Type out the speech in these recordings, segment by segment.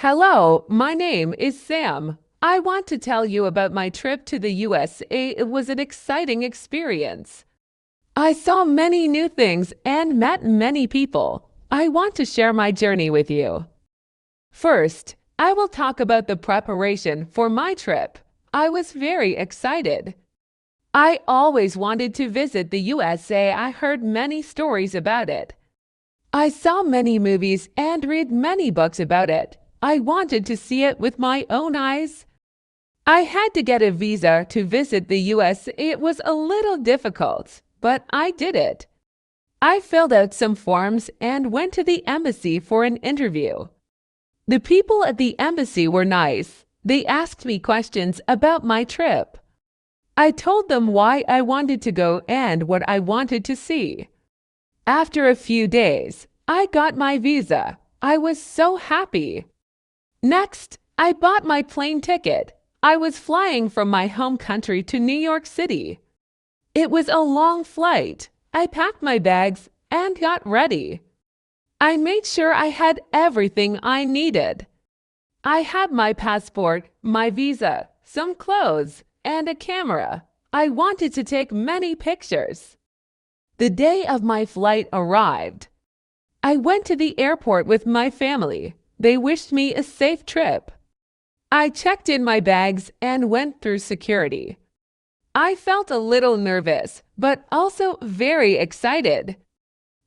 Hello, my name is Sam. I want to tell you about my trip to the USA. It was an exciting experience. I saw many new things and met many people. I want to share my journey with you. First, I will talk about the preparation for my trip. I was very excited. I always wanted to visit the USA. I heard many stories about it. I saw many movies and read many books about it. I wanted to see it with my own eyes. I had to get a visa to visit the US. It was a little difficult, but I did it. I filled out some forms and went to the embassy for an interview. The people at the embassy were nice. They asked me questions about my trip. I told them why I wanted to go and what I wanted to see. After a few days, I got my visa. I was so happy. Next, I bought my plane ticket. I was flying from my home country to New York City. It was a long flight. I packed my bags and got ready. I made sure I had everything I needed. I had my passport, my visa, some clothes, and a camera. I wanted to take many pictures. The day of my flight arrived. I went to the airport with my family. They wished me a safe trip. I checked in my bags and went through security. I felt a little nervous, but also very excited.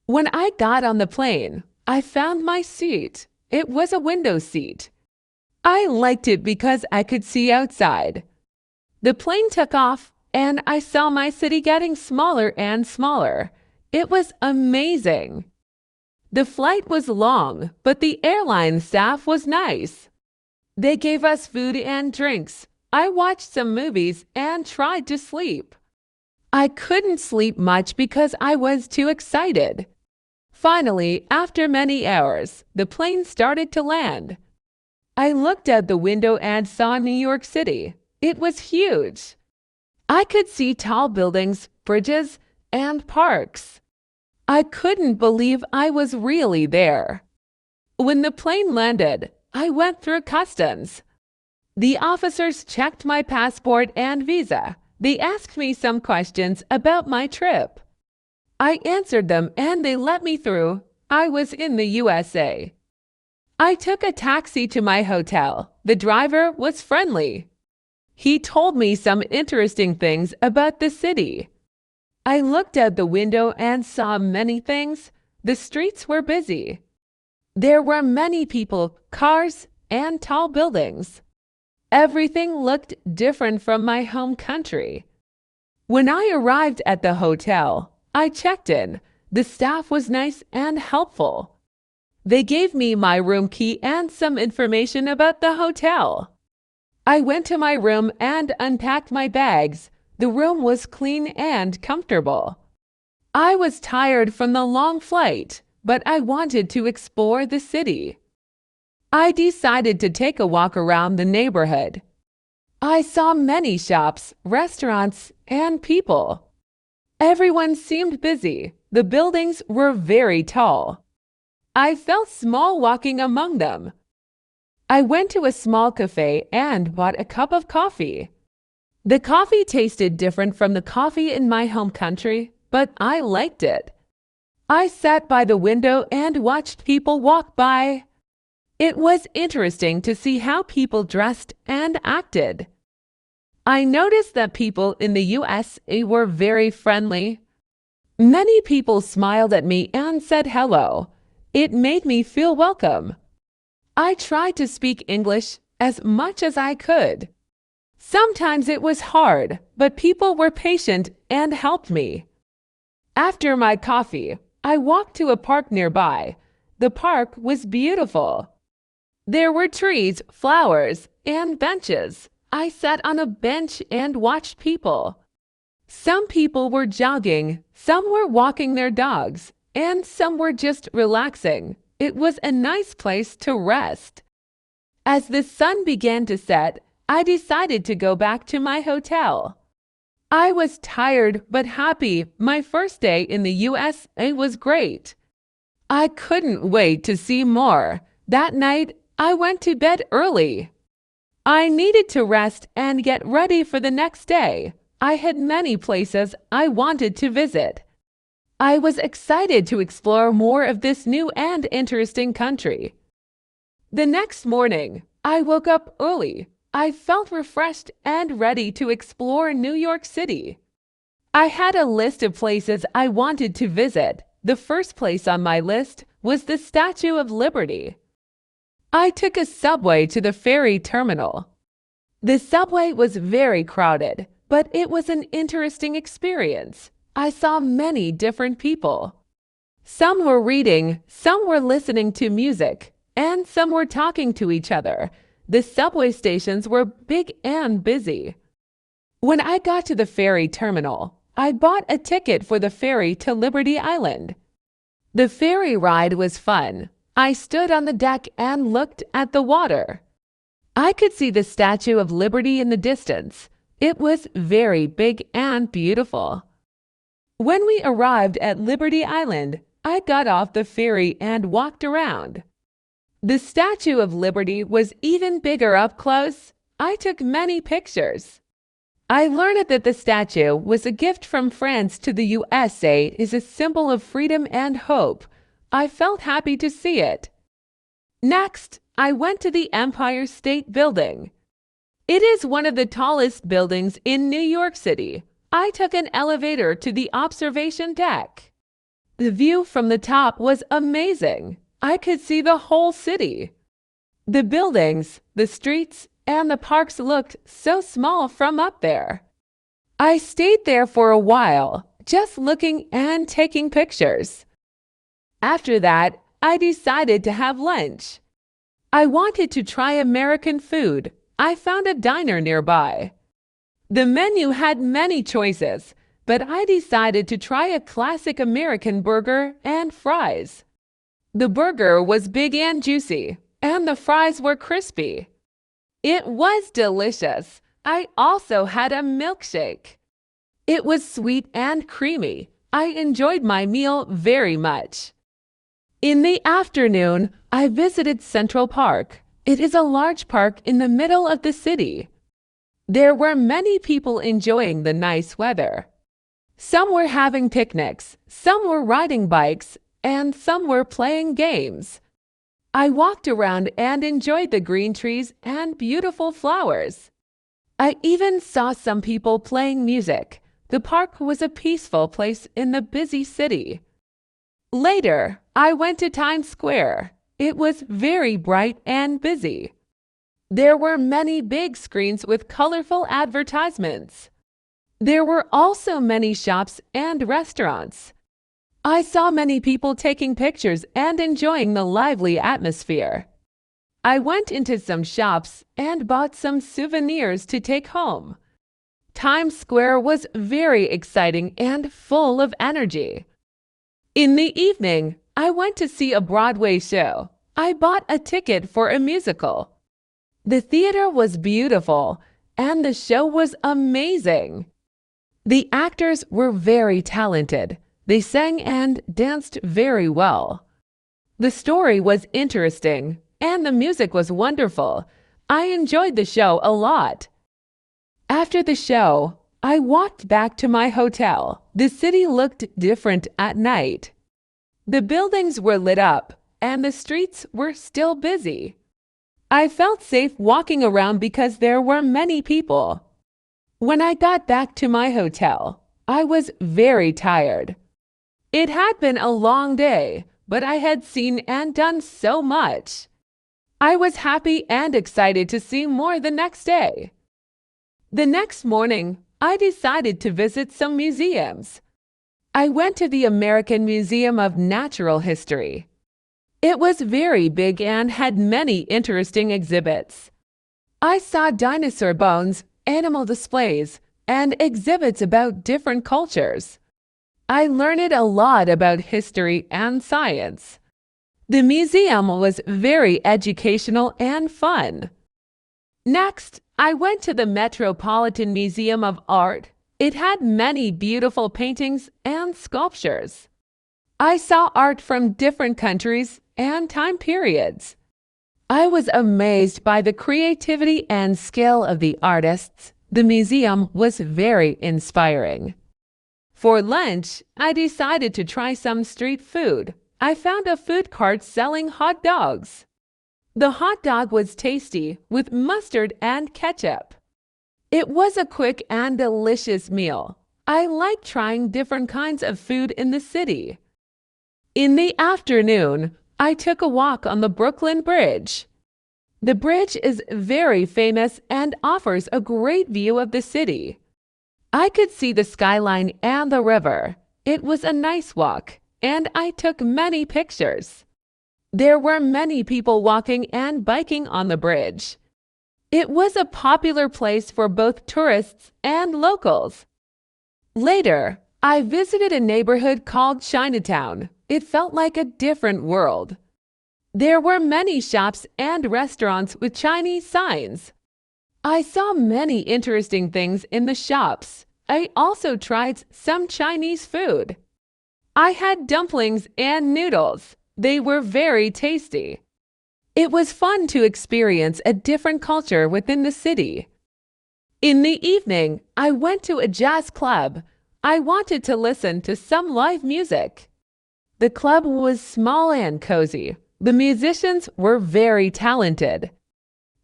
When I got on the plane, I found my seat. It was a window seat. I liked it because I could see outside. The plane took off, and I saw my city getting smaller and smaller. It was amazing. The flight was long, but the airline staff was nice. They gave us food and drinks. I watched some movies and tried to sleep. I couldn't sleep much because I was too excited. Finally, after many hours, the plane started to land. I looked out the window and saw New York City. It was huge. I could see tall buildings, bridges, and parks. I couldn't believe I was really there. When the plane landed, I went through customs. The officers checked my passport and visa. They asked me some questions about my trip. I answered them and they let me through. I was in the USA. I took a taxi to my hotel. The driver was friendly. He told me some interesting things about the city. I looked out the window and saw many things. The streets were busy. There were many people, cars, and tall buildings. Everything looked different from my home country. When I arrived at the hotel, I checked in. The staff was nice and helpful. They gave me my room key and some information about the hotel. I went to my room and unpacked my bags. The room was clean and comfortable. I was tired from the long flight, but I wanted to explore the city. I decided to take a walk around the neighborhood. I saw many shops, restaurants, and people. Everyone seemed busy. The buildings were very tall. I felt small walking among them. I went to a small cafe and bought a cup of coffee. The coffee tasted different from the coffee in my home country, but I liked it. I sat by the window and watched people walk by. It was interesting to see how people dressed and acted. I noticed that people in the USA were very friendly. Many people smiled at me and said hello. It made me feel welcome. I tried to speak English as much as I could. Sometimes it was hard, but people were patient and helped me. After my coffee, I walked to a park nearby. The park was beautiful. There were trees, flowers, and benches. I sat on a bench and watched people. Some people were jogging, some were walking their dogs, and some were just relaxing. It was a nice place to rest. As the sun began to set, I decided to go back to my hotel. I was tired but happy. My first day in the USA was great. I couldn't wait to see more. That night, I went to bed early. I needed to rest and get ready for the next day. I had many places I wanted to visit. I was excited to explore more of this new and interesting country. The next morning, I woke up early. I felt refreshed and ready to explore New York City. I had a list of places I wanted to visit. The first place on my list was the Statue of Liberty. I took a subway to the ferry terminal. The subway was very crowded, but it was an interesting experience. I saw many different people. Some were reading, some were listening to music, and some were talking to each other. The subway stations were big and busy. When I got to the ferry terminal, I bought a ticket for the ferry to Liberty Island. The ferry ride was fun. I stood on the deck and looked at the water. I could see the Statue of Liberty in the distance. It was very big and beautiful. When we arrived at Liberty Island, I got off the ferry and walked around. The Statue of Liberty was even bigger up close. I took many pictures. I learned that the statue was a gift from France to the USA is a symbol of freedom and hope. I felt happy to see it. Next, I went to the Empire State Building. It is one of the tallest buildings in New York City. I took an elevator to the observation deck. The view from the top was amazing. I could see the whole city. The buildings, the streets, and the parks looked so small from up there. I stayed there for a while, just looking and taking pictures. After that, I decided to have lunch. I wanted to try American food. I found a diner nearby. The menu had many choices, but I decided to try a classic American burger and fries. The burger was big and juicy, and the fries were crispy. It was delicious. I also had a milkshake. It was sweet and creamy. I enjoyed my meal very much. In the afternoon, I visited Central Park. It is a large park in the middle of the city. There were many people enjoying the nice weather. Some were having picnics, some were riding bikes, and some were playing games. I walked around and enjoyed the green trees and beautiful flowers. I even saw some people playing music. The park was a peaceful place in the busy city. Later, I went to Times Square. It was very bright and busy. There were many big screens with colorful advertisements. There were also many shops and restaurants. I saw many people taking pictures and enjoying the lively atmosphere. I went into some shops and bought some souvenirs to take home. Times Square was very exciting and full of energy. In the evening, I went to see a Broadway show. I bought a ticket for a musical. The theater was beautiful, and the show was amazing. The actors were very talented. They sang and danced very well. The story was interesting, and the music was wonderful. I enjoyed the show a lot. After the show, I walked back to my hotel. The city looked different at night. The buildings were lit up, and the streets were still busy. I felt safe walking around because there were many people. When I got back to my hotel, I was very tired. It had been a long day, but I had seen and done so much. I was happy and excited to see more the next day. The next morning, I decided to visit some museums. I went to the American Museum of Natural History. It was very big and had many interesting exhibits. I saw dinosaur bones, animal displays, and exhibits about different cultures. I learned a lot about history and science. The museum was very educational and fun. Next, I went to the Metropolitan Museum of Art. It had many beautiful paintings and sculptures. I saw art from different countries and time periods. I was amazed by the creativity and skill of the artists. The museum was very inspiring. For lunch, I decided to try some street food. I found a food cart selling hot dogs. The hot dog was tasty with mustard and ketchup. It was a quick and delicious meal. I like trying different kinds of food in the city. In the afternoon, I took a walk on the Brooklyn Bridge. The bridge is very famous and offers a great view of the city. I could see the skyline and the river. It was a nice walk, and I took many pictures. There were many people walking and biking on the bridge. It was a popular place for both tourists and locals. Later, I visited a neighborhood called Chinatown. It felt like a different world. There were many shops and restaurants with Chinese signs. I saw many interesting things in the shops. I also tried some Chinese food. I had dumplings and noodles. They were very tasty. It was fun to experience a different culture within the city. In the evening, I went to a jazz club. I wanted to listen to some live music. The club was small and cozy. The musicians were very talented.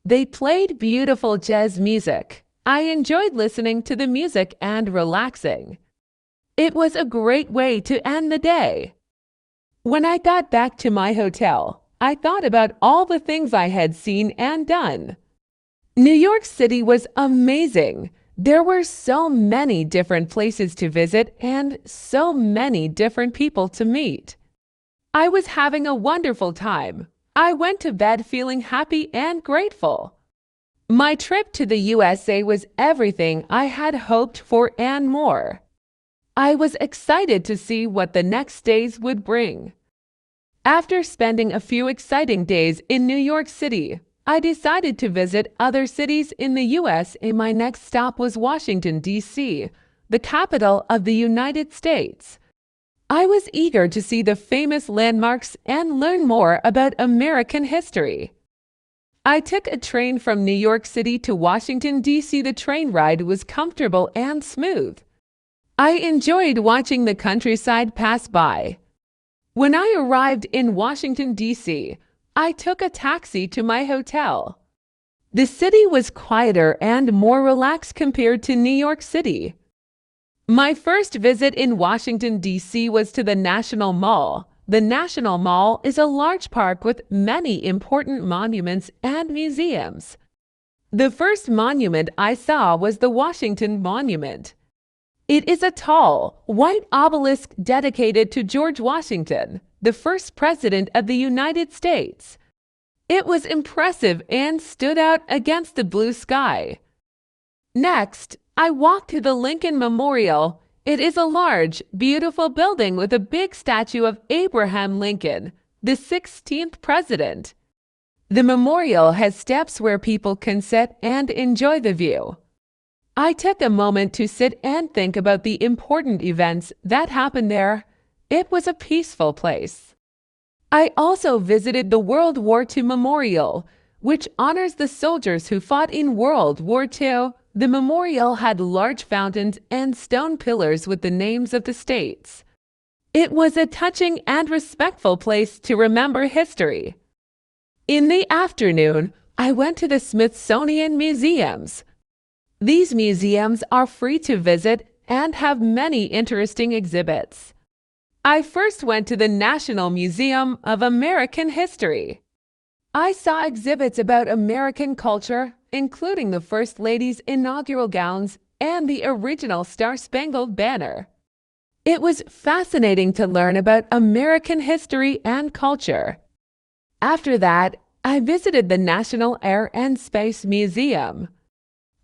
They played beautiful jazz music. I enjoyed listening to the music and relaxing. It was a great way to end the day. When I got back to my hotel, I thought about all the things I had seen and done. New York City was amazing. There were so many different places to visit and so many different people to meet. I was having a wonderful time. I went to bed feeling happy and grateful. My trip to the USA was everything I had hoped for and more. I was excited to see what the next days would bring. After spending a few exciting days in New York City, I decided to visit other cities in the US, and my next stop was Washington, D.C., the capital of the United States. I was eager to see the famous landmarks and learn more about American history. I took a train from New York City to Washington, D.C. The train ride was comfortable and smooth. I enjoyed watching the countryside pass by. When I arrived in Washington, D.C., I took a taxi to my hotel. The city was quieter and more relaxed compared to New York City. My first visit in Washington, D.C. was to the National Mall. The National Mall is a large park with many important monuments and museums. The first monument I saw was the Washington Monument. It is a tall, white obelisk dedicated to George Washington, the first president of the United States. It was impressive and stood out against the blue sky. Next, I walked to the Lincoln Memorial. It is a large, beautiful building with a big statue of Abraham Lincoln, the 16th president. The memorial has steps where people can sit and enjoy the view. I took a moment to sit and think about the important events that happened there. It was a peaceful place. I also visited the World War II Memorial, which honors the soldiers who fought in World War II. The memorial had large fountains and stone pillars with the names of the states. It was a touching and respectful place to remember history. In the afternoon, I went to the Smithsonian Museums. These museums are free to visit and have many interesting exhibits. I first went to the National Museum of American History. I saw exhibits about American culture, including the First Lady's inaugural gowns and the original Star-Spangled Banner. It was fascinating to learn about American history and culture. After that, I visited the National Air and Space Museum.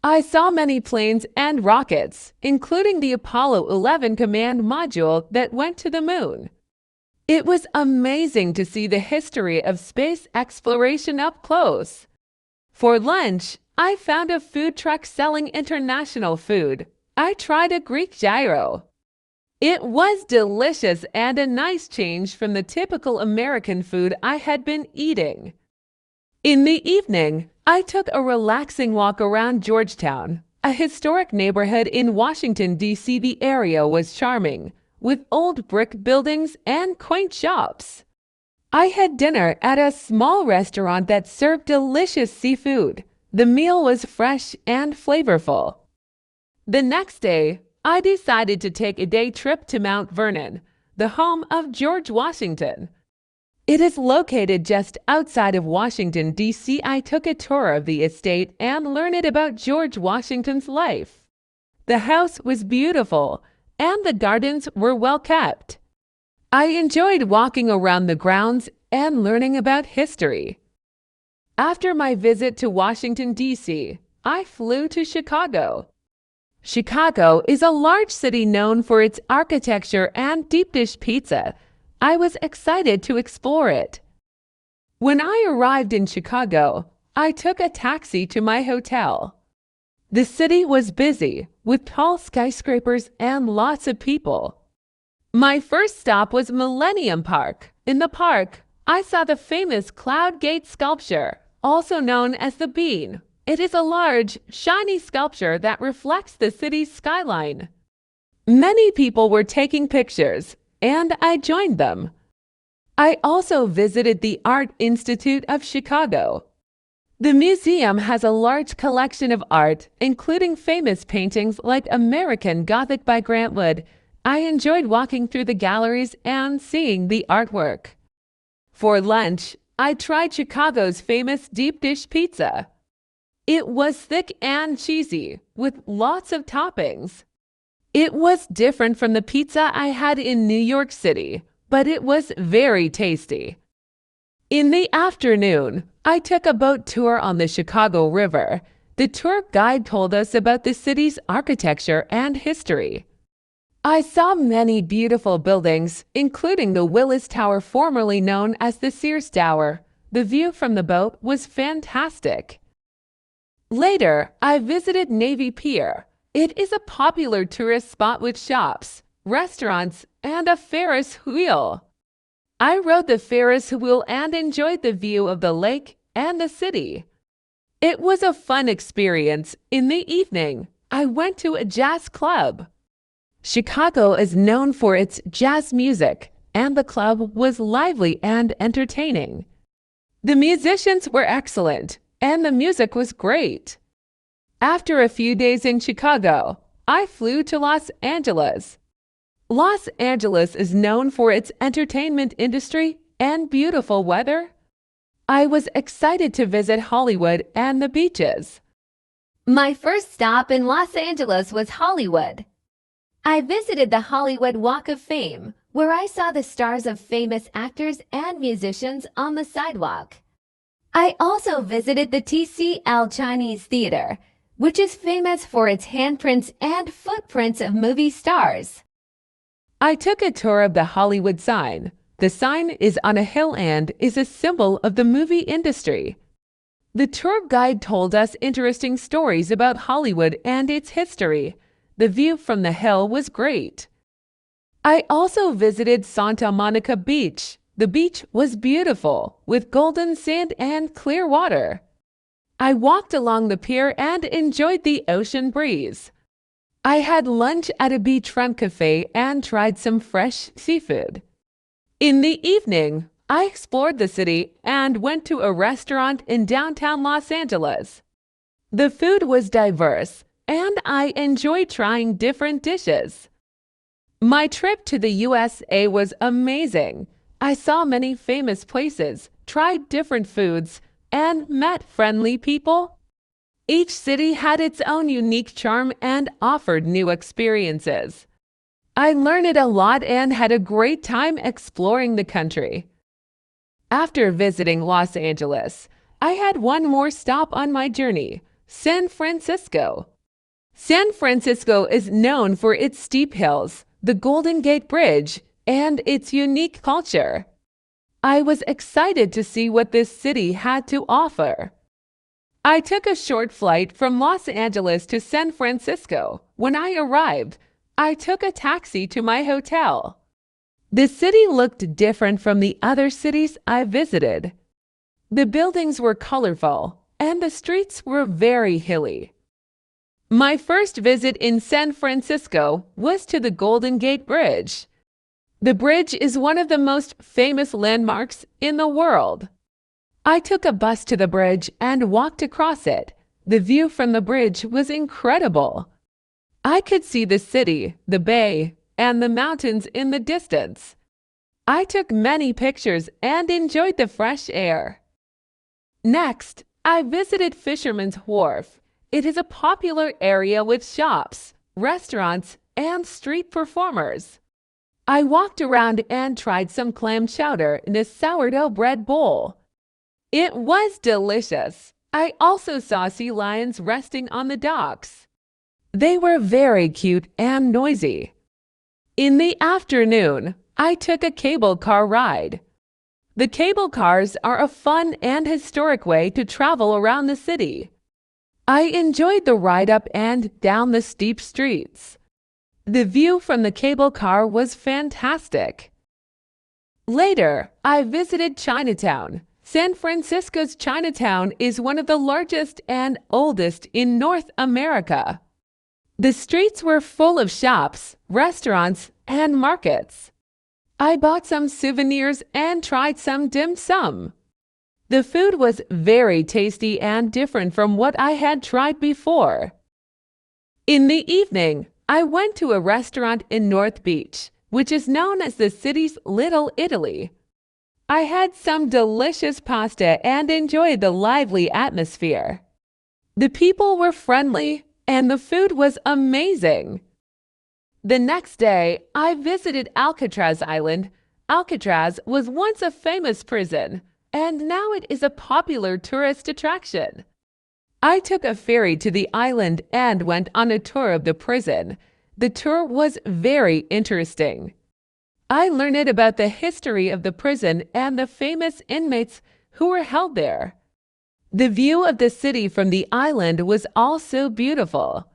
I saw many planes and rockets, including the Apollo 11 command module that went to the moon. It was amazing to see the history of space exploration up close. For lunch, I found a food truck selling international food. I tried a Greek gyro. It was delicious and a nice change from the typical American food I had been eating. In the evening, I took a relaxing walk around Georgetown, a historic neighborhood in Washington, D.C. The area was charming, with old brick buildings and quaint shops. I had dinner at a small restaurant that served delicious seafood. The meal was fresh and flavorful. The next day, I decided to take a day trip to Mount Vernon, the home of George Washington. It is located just outside of Washington, D.C. I took a tour of the estate and learned about George Washington's life. The house was beautiful, and the gardens were well kept. I enjoyed walking around the grounds and learning about history. After my visit to Washington, D.C., I flew to Chicago. Chicago is a large city known for its architecture and deep dish pizza. I was excited to explore it. When I arrived in Chicago, I took a taxi to my hotel. The city was busy, with tall skyscrapers and lots of people. My first stop was Millennium Park. In the park, I saw the famous Cloud Gate sculpture, also known as the Bean. It is a large, shiny sculpture that reflects the city's skyline. Many people were taking pictures, and I joined them. I also visited the Art Institute of Chicago. The museum has a large collection of art, including famous paintings like American Gothic by Grant Wood. I enjoyed walking through the galleries and seeing the artwork. For lunch, I tried Chicago's famous deep dish pizza. It was thick and cheesy, with lots of toppings. It was different from the pizza I had in New York City, but it was very tasty. In the afternoon, I took a boat tour on the Chicago River. The tour guide told us about the city's architecture and history. I saw many beautiful buildings, including the Willis Tower, formerly known as the Sears Tower. The view from the boat was fantastic. Later, I visited Navy Pier. It is a popular tourist spot with shops, restaurants, and a Ferris wheel. I rode the Ferris wheel and enjoyed the view of the lake and the city. It was a fun experience. In the evening, I went to a jazz club. Chicago is known for its jazz music, and the club was lively and entertaining. The musicians were excellent, and the music was great. After a few days in Chicago, I flew to Los Angeles. Los Angeles is known for its entertainment industry and beautiful weather. I was excited to visit Hollywood and the beaches. My first stop in Los Angeles was Hollywood. I visited the Hollywood Walk of Fame, where I saw the stars of famous actors and musicians on the sidewalk. I also visited the TCL Chinese Theater, which is famous for its handprints and footprints of movie stars. I took a tour of the Hollywood sign. The sign is on a hill and is a symbol of the movie industry. The tour guide told us interesting stories about Hollywood and its history. The view from the hill was great. I also visited Santa Monica Beach. The beach was beautiful, with golden sand and clear water. I walked along the pier and enjoyed the ocean breeze. I had lunch at a beachfront cafe and tried some fresh seafood. In the evening, I explored the city and went to a restaurant in downtown Los Angeles. The food was diverse, and I enjoyed trying different dishes. My trip to the USA was amazing. I saw many famous places, tried different foods, and met friendly people. Each city had its own unique charm and offered new experiences. I learned a lot and had a great time exploring the country. After visiting Los Angeles, I had one more stop on my journey, San Francisco. San Francisco is known for its steep hills, the Golden Gate Bridge, and its unique culture. I was excited to see what this city had to offer. I took a short flight from Los Angeles to San Francisco. When I arrived, I took a taxi to my hotel. The city looked different from the other cities I visited. The buildings were colorful, and the streets were very hilly. My first visit in San Francisco was to the Golden Gate Bridge. The bridge is one of the most famous landmarks in the world. I took a bus to the bridge and walked across it. The view from the bridge was incredible. I could see the city, the bay, and the mountains in the distance. I took many pictures and enjoyed the fresh air. Next, I visited Fisherman's Wharf. It is a popular area with shops, restaurants, and street performers. I walked around and tried some clam chowder in a sourdough bread bowl. It was delicious. I also saw sea lions resting on the docks. They were very cute and noisy. In the afternoon, I took a cable car ride. The cable cars are a fun and historic way to travel around the city. I enjoyed the ride up and down the steep streets. The view from the cable car was fantastic. Later, I visited Chinatown. San Francisco's Chinatown is one of the largest and oldest in North America. The streets were full of shops, restaurants, and markets. I bought some souvenirs and tried some dim sum. The food was very tasty and different from what I had tried before. In the evening, I went to a restaurant in North Beach, which is known as the city's Little Italy. I had some delicious pasta and enjoyed the lively atmosphere. The people were friendly, and the food was amazing. The next day, I visited Alcatraz Island. Alcatraz was once a famous prison, and now it is a popular tourist attraction. I took a ferry to the island and went on a tour of the prison. The tour was very interesting. I learned about the history of the prison and the famous inmates who were held there. The view of the city from the island was also beautiful.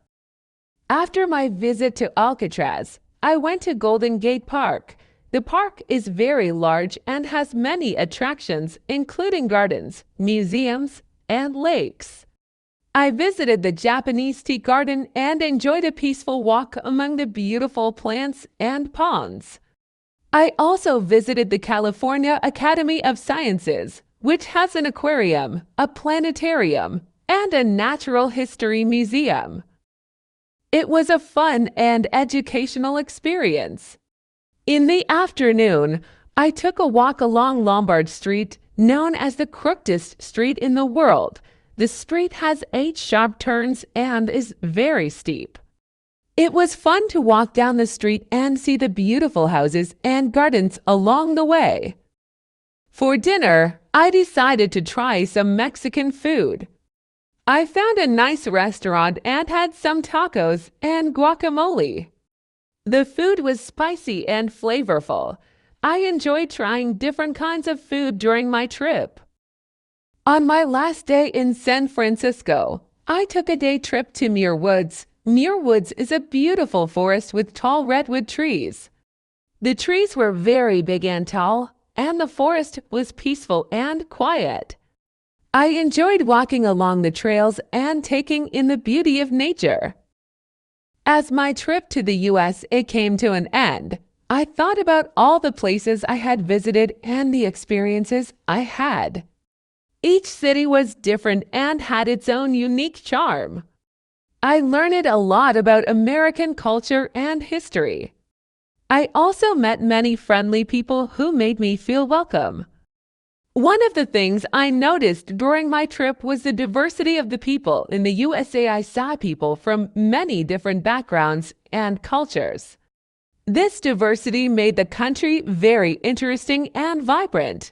After my visit to Alcatraz, I went to Golden Gate Park. The park is very large and has many attractions, including gardens, museums, and lakes. I visited the Japanese tea garden and enjoyed a peaceful walk among the beautiful plants and ponds. I also visited the California Academy of Sciences, which has an aquarium, a planetarium, and a natural history museum. It was a fun and educational experience. In the afternoon, I took a walk along Lombard Street, known as the crookedest street in the world. The street has 8 sharp turns and is very steep. It was fun to walk down the street and see the beautiful houses and gardens along the way. For dinner, I decided to try some Mexican food. I found a nice restaurant and had some tacos and guacamole. The food was spicy and flavorful. I enjoyed trying different kinds of food during my trip. On my last day in San Francisco, I took a day trip to Muir Woods. Muir Woods is a beautiful forest with tall redwood trees. The trees were very big and tall, and the forest was peaceful and quiet. I enjoyed walking along the trails and taking in the beauty of nature. As my trip to the USA came to an end, I thought about all the places I had visited and the experiences I had. Each city was different and had its own unique charm. I learned a lot about American culture and history. I also met many friendly people who made me feel welcome. One of the things I noticed during my trip was the diversity of the people in the USA. I saw people from many different backgrounds and cultures. This diversity made the country very interesting and vibrant.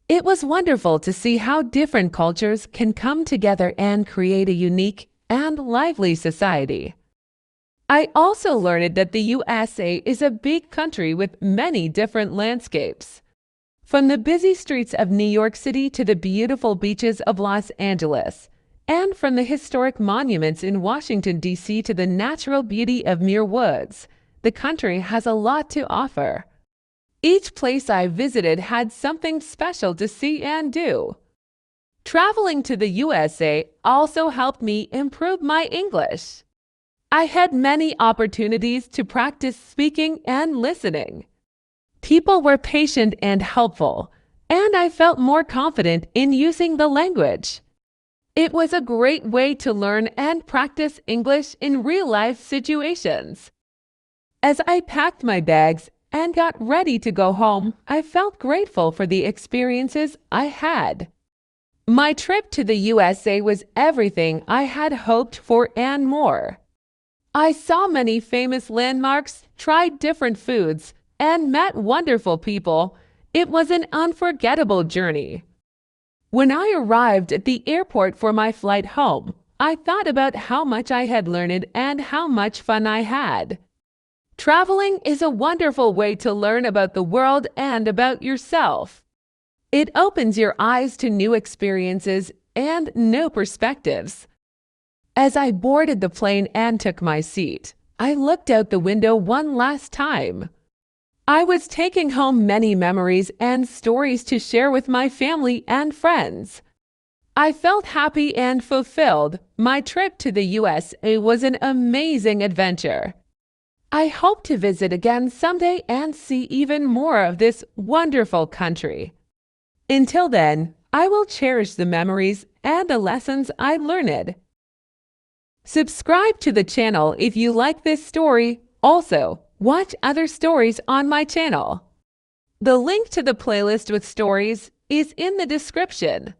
It was wonderful to see how different cultures can come together and create a unique and lively society. I also learned that the USA is a big country with many different landscapes. From the busy streets of New York City to the beautiful beaches of Los Angeles, and from the historic monuments in Washington, D.C. to the natural beauty of Muir Woods, the country has a lot to offer. Each place I visited had something special to see and do. Traveling to the USA also helped me improve my English. I had many opportunities to practice speaking and listening. People were patient and helpful, and I felt more confident in using the language. It was a great way to learn and practice English in real-life situations. As I packed my bags and got ready to go home, I felt grateful for the experiences I had. My trip to the USA was everything I had hoped for and more. I saw many famous landmarks, tried different foods, and met wonderful people. It was an unforgettable journey. When I arrived at the airport for my flight home, I thought about how much I had learned and how much fun I had. Traveling is a wonderful way to learn about the world and about yourself. It opens your eyes to new experiences and new perspectives. As I boarded the plane and took my seat, I looked out the window one last time. I was taking home many memories and stories to share with my family and friends. I felt happy and fulfilled. My trip to the USA was an amazing adventure. I hope to visit again someday and see even more of this wonderful country. Until then, I will cherish the memories and the lessons I learned. Subscribe to the channel if you like this story. Also, watch other stories on my channel. The link to the playlist with stories is in the description.